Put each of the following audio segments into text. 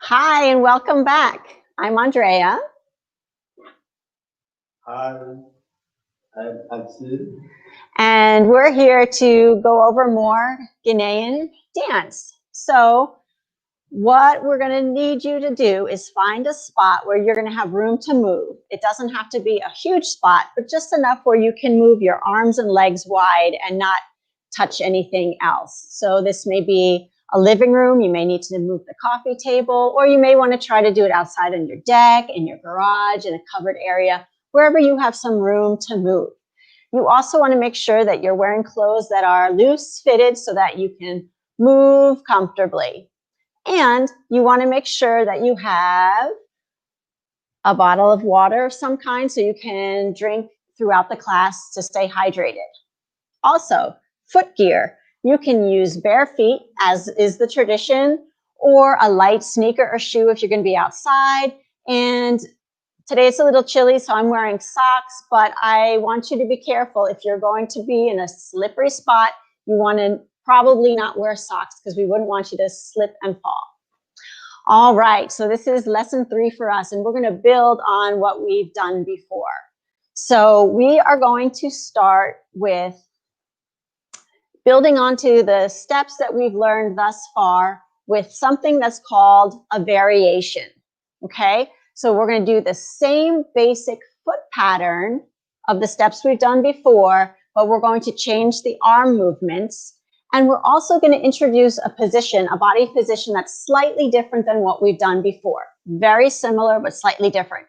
Hi, and welcome back. I'm Andrea. Hi, I'm Axel. And we're here to go over more Ghanaian dance. So what we're going to need you to do is find a spot where you're going to have room to move. It doesn't have to be a huge spot, but just enough where you can move your arms and legs wide and not touch anything else. So this may be a living room. You may need to move the coffee table, or you may want to try to do it outside on your deck, in your garage, in a covered area, wherever you have some room to move. You also want to make sure that you're wearing clothes that are loose fitted so that you can move comfortably. And you want to make sure that you have a bottle of water of some kind so you can drink throughout the class to stay hydrated. Also, foot gear. You can use bare feet, as is the tradition, or a light sneaker or shoe if you're going to be outside. And today it's a little chilly, so I'm wearing socks, but I want you to be careful. If you're going to be in a slippery spot, you want to probably not wear socks because we wouldn't want you to slip and fall. All right, so this is lesson 3 for us, and we're going to build on what we've done before. So we are going to start with building onto the steps that we've learned thus far with something that's called a variation, okay? So we're going to do the same basic foot pattern of the steps we've done before, but we're going to change the arm movements. And we're also going to introduce a position, a body position that's slightly different than what we've done before. Very similar, but slightly different.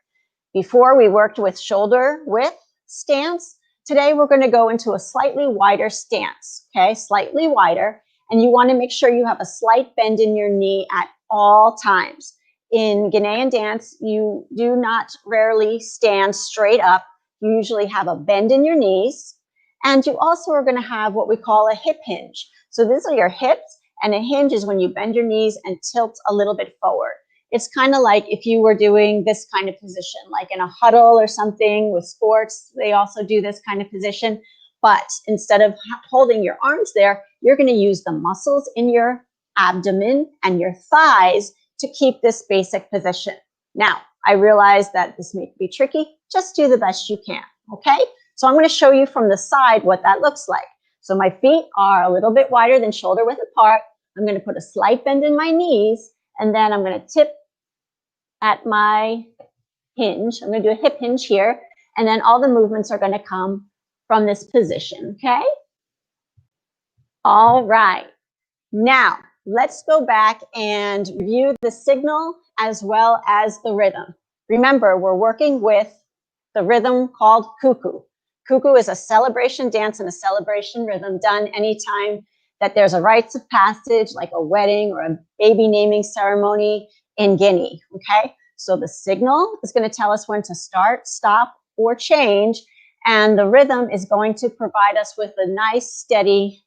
Before we worked with shoulder width stance. Today, we're going to go into a slightly wider stance, okay? Slightly wider. And you want to make sure you have a slight bend in your knee at all times. In Ghanaian dance, you do not rarely stand straight up. You usually have a bend in your knees. And you also are going to have what we call a hip hinge. So these are your hips, and a hinge is when you bend your knees and tilt a little bit forward. It's kind of like if you were doing this kind of position, like in a huddle or something with sports, they also do this kind of position. But instead of holding your arms there, you're going to use the muscles in your abdomen and your thighs to keep this basic position. Now, I realize that this may be tricky. Just do the best you can, okay? So I'm going to show you from the side what that looks like. So my feet are a little bit wider than shoulder width apart. I'm going to put a slight bend in my knees, and then I'm going to tip at my hinge. I'm going to do a hip hinge here, and then all the movements are going to come from this position, okay? All right. Now, let's go back and review the signal as well as the rhythm. Remember, we're working with the rhythm called cuckoo. Cuckoo is a celebration dance and a celebration rhythm done anytime that there's a rites of passage, like a wedding or a baby naming ceremony in Guinea, okay? So the signal is going to tell us when to start, stop, or change, and the rhythm is going to provide us with a nice, steady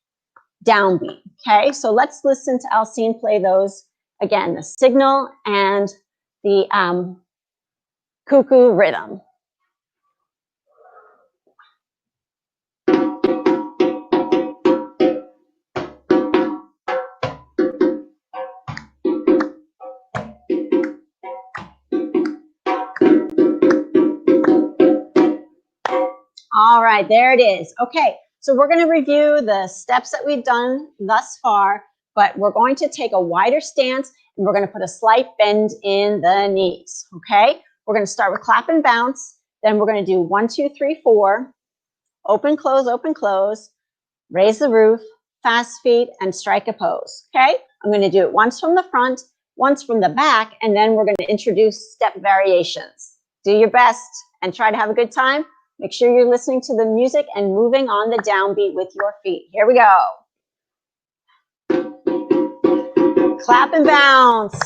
downbeat, okay? So let's listen to Alcine play those again, the signal and the cuckoo rhythm. All right, there it is. Okay, so we're going to review the steps that we've done thus far, but we're going to take a wider stance and we're going to put a slight bend in the knees, okay? We're going to start with clap and bounce. Then we're going to do 1, 2, 3, 4, open, close, raise the roof, fast feet, and strike a pose, okay? I'm going to do it once from the front, once from the back, and then we're going to introduce step variations. Do your best and try to have a good time. Make sure you're listening to the music and moving on the downbeat with your feet. Here we go. Clap and bounce.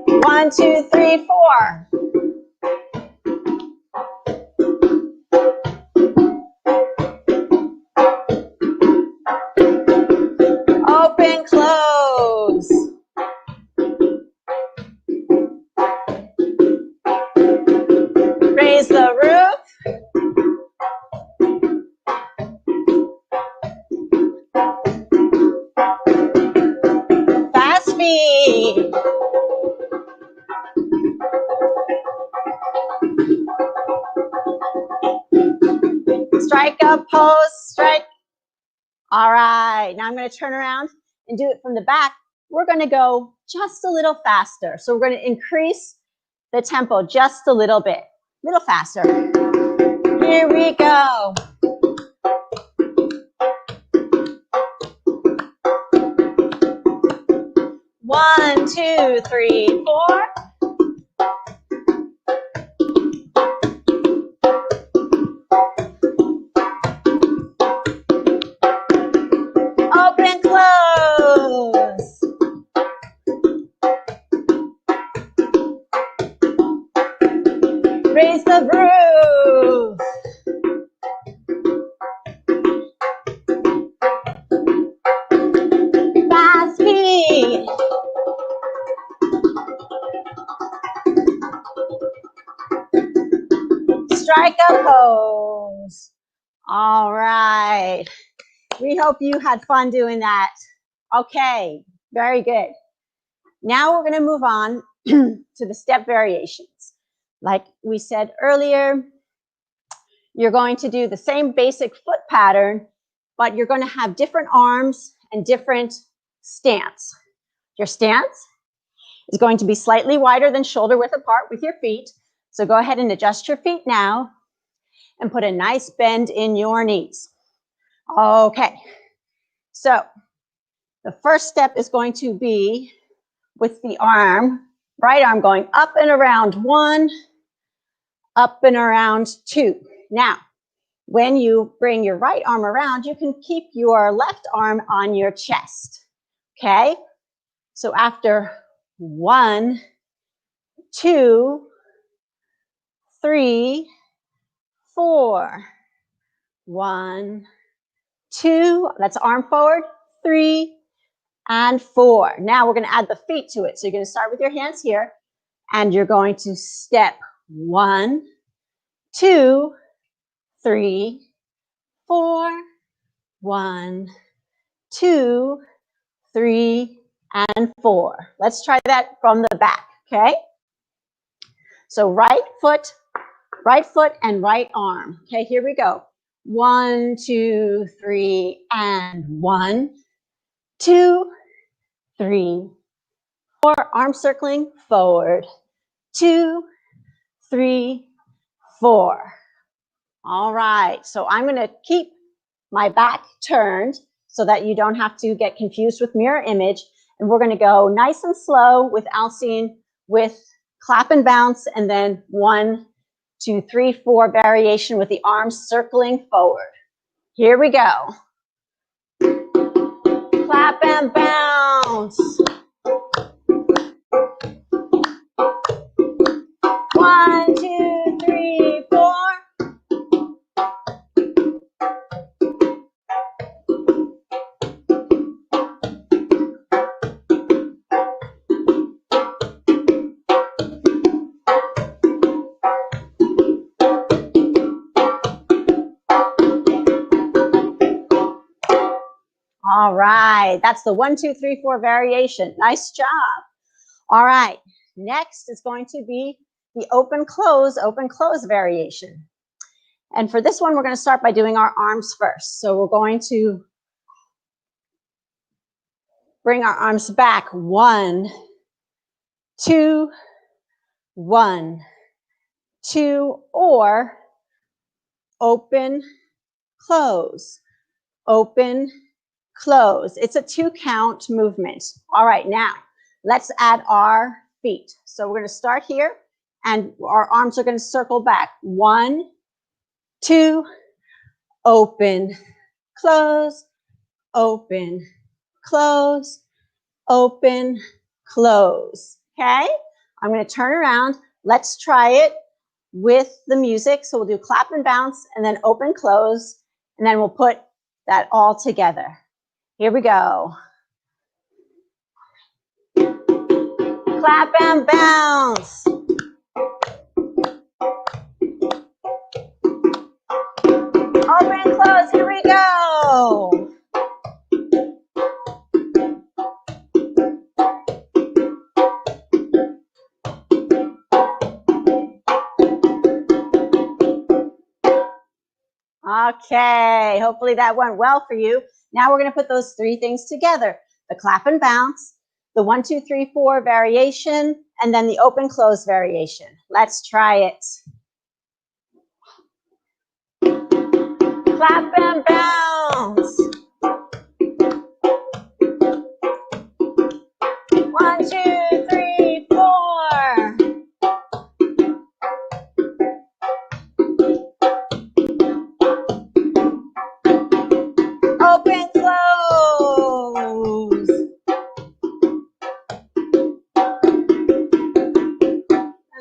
1, 2, 3, 4. Open, close. Raise the roof. feet. Strike a pose, strike. All right, now I'm going to turn around and do it from the back. We're going to go just a little faster. So we're going to increase the tempo just a little bit, a little faster. Here we go. One, two, three, four. Open, close. Raise the roof. Fast feet. Strike a pose. All right. We hope you had fun doing that. Okay, very good. Now we're going to move on to the step variations. Like we said earlier, you're going to do the same basic foot pattern, but you're going to have different arms and different stance. Your stance is going to be slightly wider than shoulder width apart with your feet. So go ahead and adjust your feet now and put a nice bend in your knees. Okay, so the first step is going to be with the arm, right arm going up and around 1, up and around 2. Now, when you bring your right arm around, you can keep your left arm on your chest, okay? So after 1, 2, 3, 4. 1, 2, that's arm forward, 3, and 4. Now we're going to add the feet to it. So you're going to start with your hands here, and you're going to step 1, 2, 3, 4. 1, 2, 3, and 4. Let's try that from the back, okay? So right foot and right arm. Okay, here we go. 1, 2, 3, and 1, 2, 3, 4. Arm circling forward. 2, 3, 4. All right, so I'm going to keep my back turned so that you don't have to get confused with mirror image. And we're going to go nice and slow with Alcine with clap and bounce, and then 1, 2, 3, 4 variation with the arms circling forward. Here we go. Clap and bounce. 1, 2, 3, 4. All right, that's the 1, 2, 3, 4 variation. Nice job. All right, next is going to be the open, close variation. And for this one, we're going to start by doing our arms first. So we're going to bring our arms back. 1, 2, 1, 2, or open, close, open, close. It's a 2-count movement. All right, now let's add our feet. So we're going to start here, and our arms are going to circle back. 1, 2, open, close, open, close, open, close. Okay, I'm going to turn around. Let's try it with the music. So we'll do clap and bounce, and then open, close, and then we'll put that all together. Here we go. Clap and bounce. Open, close, here we go. Okay, hopefully that went well for you. Now we're going to put those three things together. The clap and bounce, the 1, 2, 3, 4 variation, and then the open close variation. Let's try it. Clap and bounce. 1, 2, 3, 4. Open, close.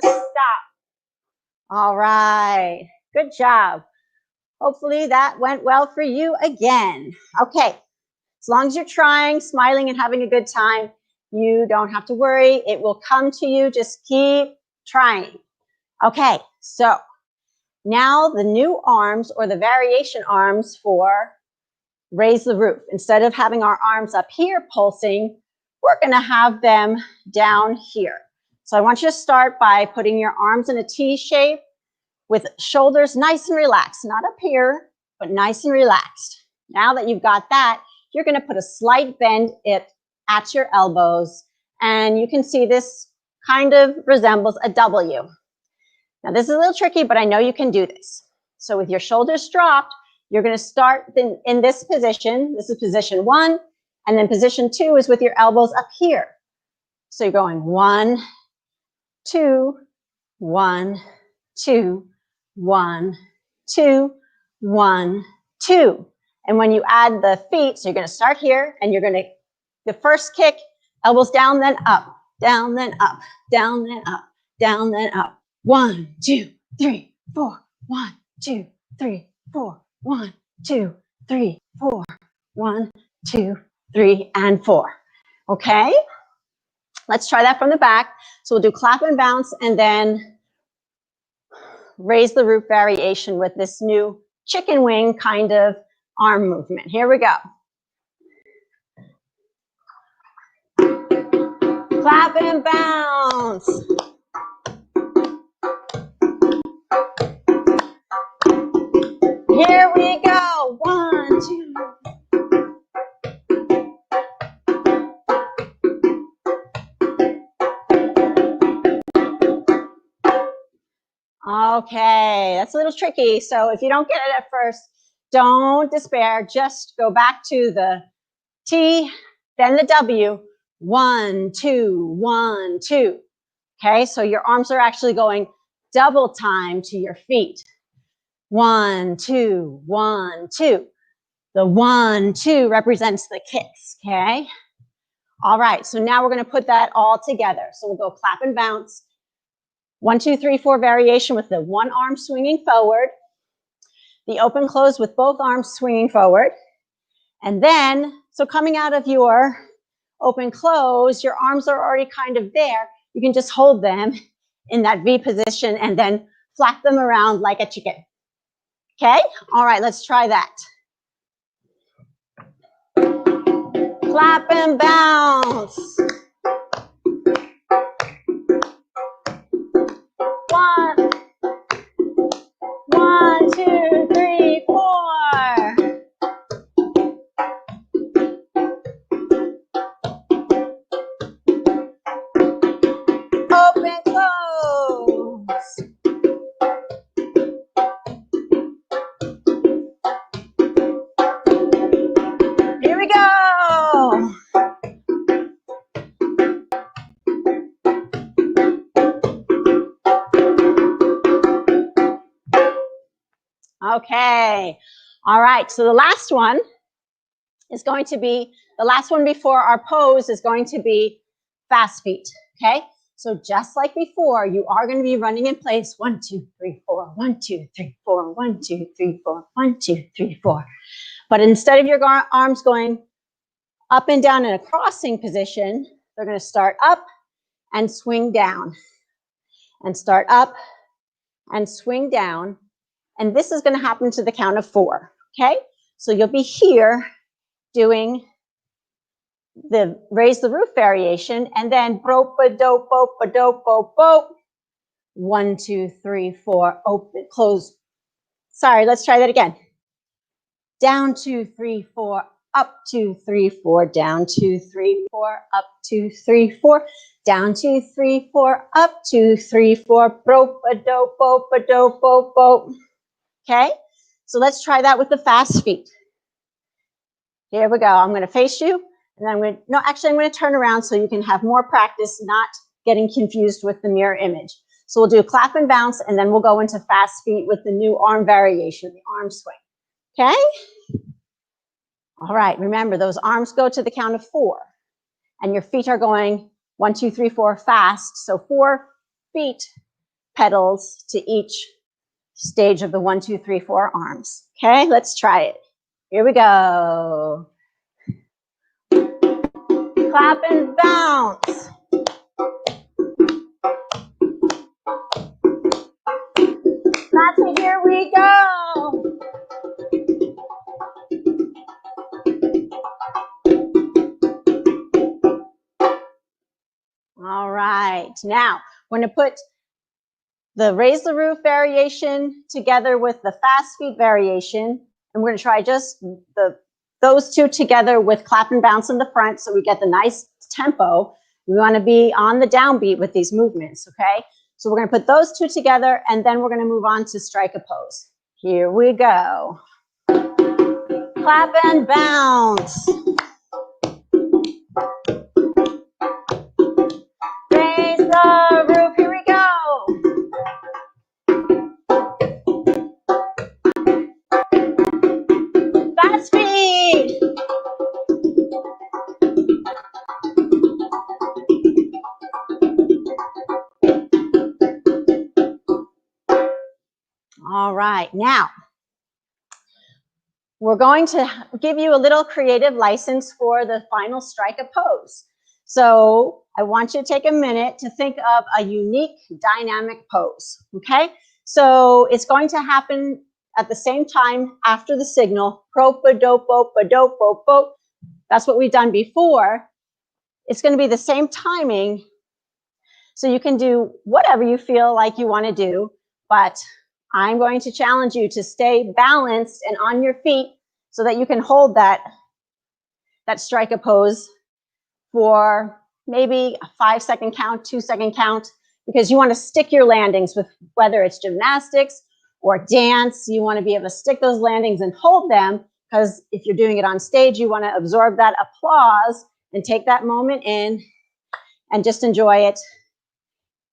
Stop. All right. Good job. Hopefully that went well for you again. Okay. As long as you're trying, smiling, and having a good time, you don't have to worry. It will come to you. Just keep trying. Okay. So now the new arms or the variation arms for raise the roof. Instead of having our arms up here pulsing, we're going to have them down here. So I want you to start by putting your arms in a T shape with shoulders nice and relaxed, not up here, but nice and relaxed. Now that you've got that, you're going to put a slight bend at your elbows, and you can see this kind of resembles a W. Now this is a little tricky, but I know you can do this. So with your shoulders dropped, you're going to start in this position. This is position 1, and then position 2 is with your elbows up here. So you're going 1, 2, 1, 2, 1, 2, 1, 2. And when you add the feet, so you're going to start here, and you're going to, the first kick, elbows down, then up, down, then up, down, then up, down, then up. 1, 2, 3, 4. 1, 2, 3, 4. 1, 2, 3, 4. 1, 2, 3, and 4. Okay? Let's try that from the back. So we'll do clap and bounce, and then raise the roof variation with this new chicken wing kind of arm movement. Here we go. Clap and bounce. Here we go. 1, 2. Okay, that's a little tricky. So if you don't get it at first, don't despair. Just go back to the T, then the W. 1, 2, 1, 2. Okay, so your arms are actually going double time to your feet. 1, 2, 1, 2. The 1, 2 represents the kicks, okay? All right, so now we're going to put that all together. So we'll go clap and bounce. 1, 2, 3, 4 variation with the one arm swinging forward. The open close with both arms swinging forward. And then, so coming out of your open close, your arms are already kind of there. You can just hold them in that V position and then flap them around like a chicken. Okay? All right, let's try that. Clap and bounce. 1, 1, 2, 3, 4. Open, close. Here we go. Okay. All right. So the last one is going to be, the last one before our pose is going to be fast feet. Okay. So just like before, you are going to be running in place. 1, 2, 3, 4. 1, 2, 3, 4. 1, 2, 3, 4. 1, 2, 3, 4. But instead of your arms going up and down in a crossing position, they're going to start up and swing down, and start up and swing down. And this is going to happen to the count of 4. Okay. So you'll be here doing the raise the roof variation, and then brope a dope, bope a dope, bope, bope. 1, 2, 3, 4, open, close. Sorry, let's try that again. down 2, 3, 4, up 2, 3, 4, down 2, 3, 4, up 2, 3, 4, down 2, 3, 4, up 2, 3, 4, rope-a-dope, rope-a-dope, rope-a-dope. Okay, so let's try that with the fast feet. Here we go. I'm going to face you, and then I'm going to, no, actually, I'm going to turn around so you can have more practice not getting confused with the mirror image. So we'll do clap and bounce, and then we'll go into fast feet with the new arm variation, the arm swing. Okay? All right, remember, those arms go to the count of 4, and your feet are going 1, 2, 3, 4 fast. So 4 feet pedals to each stage of the 1, 2, 3, 4 arms. Okay, let's try it. Here we go. Clap and bounce. That's it, here we go. All right, now we're going to put the raise the roof variation together with the fast feet variation, and we're going to try just those two together with clap and bounce in the front so we get the nice tempo. We want to be on the downbeat with these movements, okay? So we're going to put those two together, and then we're going to move on to strike a pose. Here we go. Clap and bounce. Raise the roof. Here we go. Fast feet. All right, now we're going to give you a little creative license for the final strike a pose. So I want you to take a minute to think of a unique dynamic pose, okay? So it's going to happen at the same time after the signal, propa-dope-opa-dope-ope. That's what we've done before. It's going to be the same timing, so you can do whatever you feel like you want to do, but I'm going to challenge you to stay balanced and on your feet so that you can hold that strike a pose for maybe a 5-second count, 2-second count, because you want to stick your landings with whether it's gymnastics or dance. You want to be able to stick those landings and hold them, because if you're doing it on stage, you want to absorb that applause and take that moment in and just enjoy it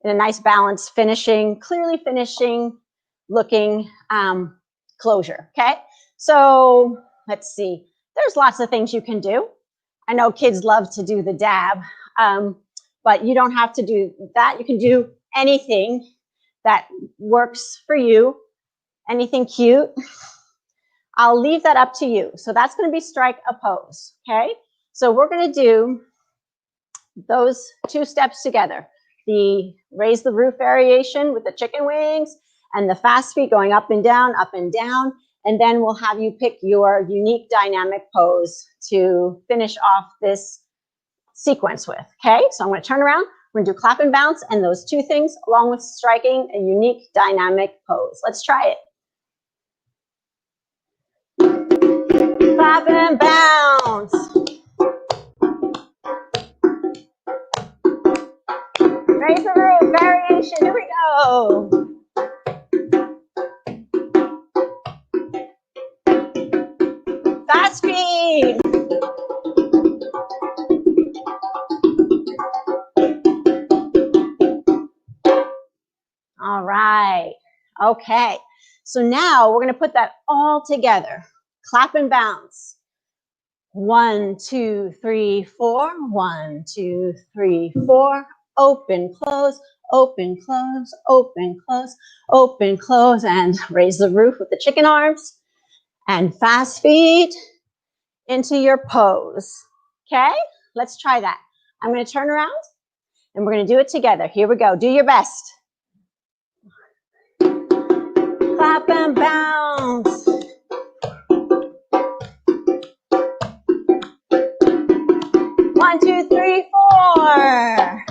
in a nice balance, clearly finishing looking closure, okay? So let's see. There's lots of things you can do. I know kids love to do the dab, but you don't have to do that. You can do anything that works for you, anything cute. I'll leave that up to you. So that's going to be strike a pose, okay? So we're going to do those 2 steps together. The raise the roof variation with the chicken wings and the fast feet going up and down, and then we'll have you pick your unique dynamic pose to finish off this sequence with, okay? So I'm going to turn around, we're going to do clap and bounce and those 2 things along with striking a unique dynamic pose. Let's try it. Clap and bounce. Raise the roof variation, here we go. Fast feet. All right. Okay. So now we're going to put that all together. Clap and bounce. 1, 2, 3, 4. 1, 2, 3, 4. Open, close, open, close, open, close, open, close, and raise the roof with the chicken arms. And fast feet into your pose. Okay? Let's try that. I'm going to turn around and we're going to do it together. Here we go. Do your best. Clap and bounce. One, two, three, 4.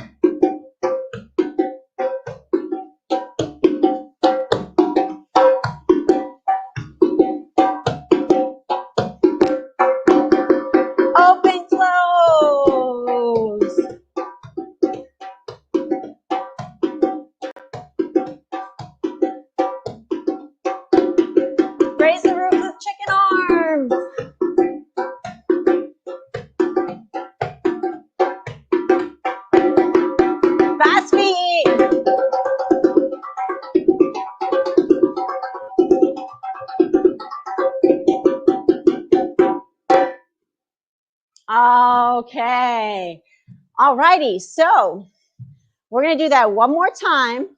Okay. All righty. So we're going to do that one more time.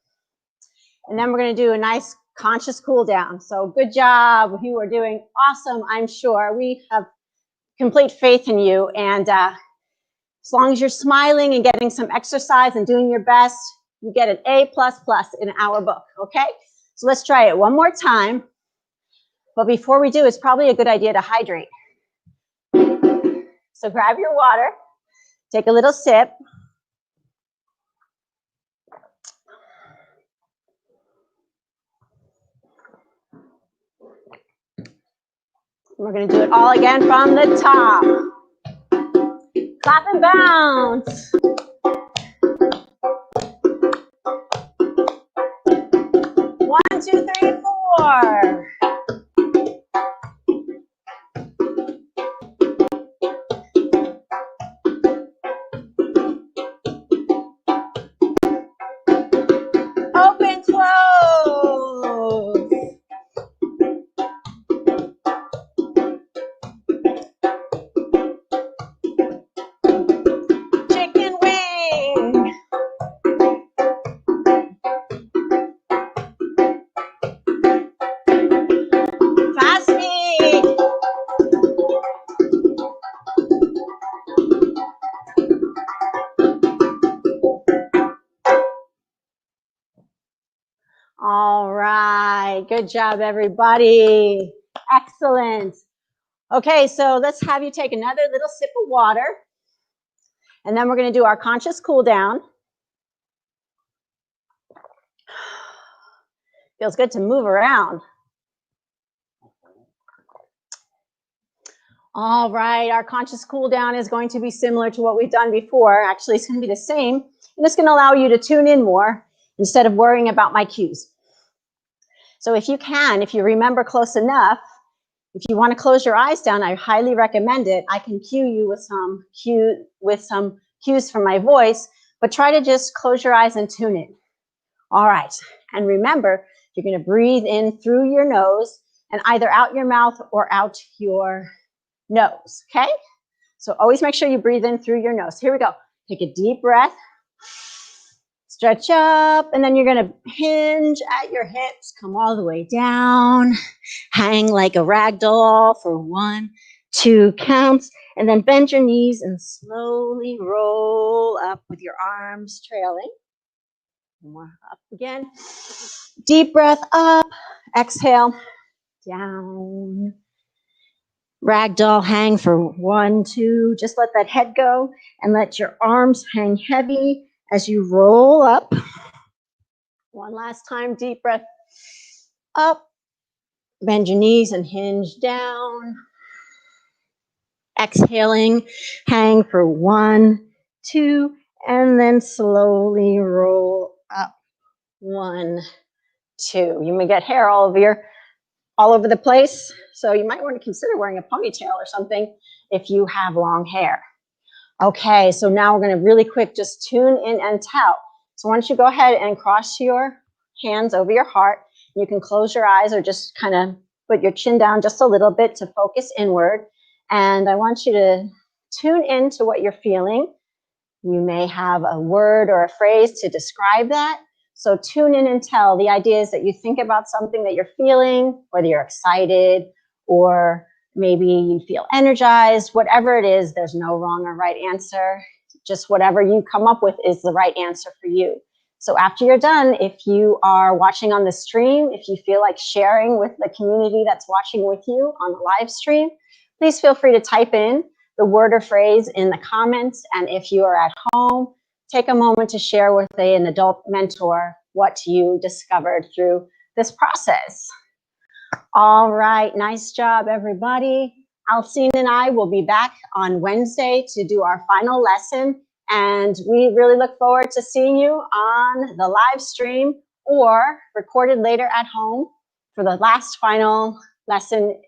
And then we're going to do a nice conscious cool down. So good job. You are doing awesome, I'm sure. We have complete faith in you. And as long as you're smiling and getting some exercise and doing your best, you get an A++ in our book. Okay? So let's try it one more time. But before we do, it's probably a good idea to hydrate. So grab your water, take a little sip. We're going to do it all again from the top. Clap and bounce. One, two, three, four. Open, close. Chicken wing. Fast feet. All right. Good job, everybody. Excellent. Okay, so let's have you take another little sip of water. And then we're going to do our conscious cool down. Feels good to move around. All right, our conscious cool down is going to be similar to what we've done before. Actually, it's going to be the same. And it's going to allow you to tune in more instead of worrying about my cues. So if you can, if you remember close enough, if you want to close your eyes down, I highly recommend it. I can cue you with some cues from my voice, but try to just close your eyes and tune in. All right, and remember, you're going to breathe in through your nose and either out your mouth or out your nose, okay? So always make sure you breathe in through your nose. Here we go. Take a deep breath. Stretch up, and then you're going to hinge at your hips, come all the way down, hang like a rag doll for 1, 2 counts, and then bend your knees and slowly roll up with your arms trailing. More up again. Deep breath up, exhale, down. Ragdoll hang for 1, 2. Just let that head go and let your arms hang heavy as you roll up. One last time, deep breath up. Bend your knees and hinge down. Exhaling, hang for 1, 2, and then slowly roll up. 1, 2. You may get hair all over the place. So you might want to consider wearing a ponytail or something if you have long hair. Okay, so now we're going to really quick just tune in and tell. So why don't you go ahead and cross your hands over your heart. You can close your eyes or just kind of put your chin down just a little bit to focus inward. And I want you to tune into what you're feeling. You may have a word or a phrase to describe that. So tune in and tell. The idea is that you think about something that you're feeling, whether you're excited or maybe you feel energized, whatever it is, there's no wrong or right answer. Just whatever you come up with is the right answer for you. So after you're done, if you are watching on the stream, if you feel like sharing with the community that's watching with you on the live stream, please feel free to type in the word or phrase in the comments. And if you are at home, take a moment to share with an adult mentor what you discovered through this process. All right, nice job, everybody. Alcine and I will be back on Wednesday to do our final lesson. And we really look forward to seeing you on the live stream or recorded later at home for the last final lesson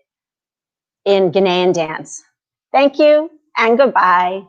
in Ghanaian dance. Thank you and goodbye.